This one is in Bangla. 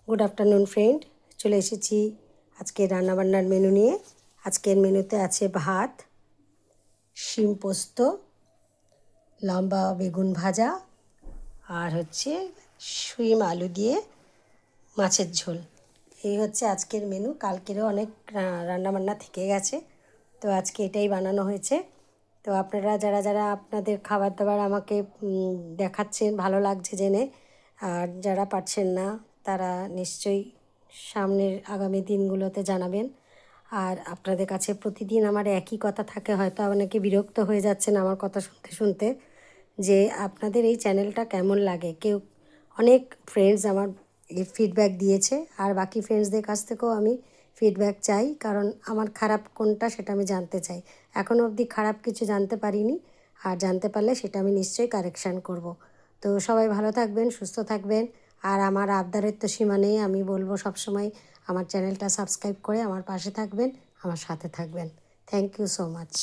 গুড আফটারনুন ফ্রেন্ড, চলে এসেছি আজকে রান্নাবান্নার মেনু নিয়ে। আজকের মেনুতে আছে ভাত, শিম পোস্ত, লম্বা বেগুন ভাজা আর হচ্ছে শিম আলু দিয়ে মাছের ঝোল। এই হচ্ছে আজকের মেনু। কালকেরও অনেক রান্নাবান্না থেকে গেছে, তো আজকে এটাই বানানো হয়েছে। তো আপনারা যারা যারা আপনাদের খাবার দাবার আমাকে দেখাচ্ছেন, ভালো লাগছে জেনে। আর যারা পারছেন না তারা নিশ্চয়ই সামনের আগামী দিনগুলোতে জানাবেন। আর আপনাদের কাছে প্রতিদিন আমার একই কথা থাকে, হয়তো অনেকে বিরক্ত হয়ে যাচ্ছেন আমার কথা শুনতে শুনতে, যে আপনাদের এই চ্যানেলটা কেমন লাগে। কেউ অনেক ফ্রেন্ডস আমার ফিডব্যাক দিয়েছে, আর বাকি ফ্রেন্ডসদের কাছ থেকেও আমি ফিডব্যাক চাই, কারণ আমার খারাপ কোনটা সেটা আমি জানতে চাই। এখনও অবধি খারাপ কিছু জানতে পারিনি, আর জানতে পারলে সেটা আমি নিশ্চয়ই কারেকশান করব। তো সবাই ভালো থাকবেন, সুস্থ থাকবেন। আর আমার আবদারের তো সীমা নেই, আমি বলবো সবসময় আমার চ্যানেলটা সাবস্ক্রাইব করে আমার পাশে থাকবেন, আমার সাথে থাকবেন। Thank you so much.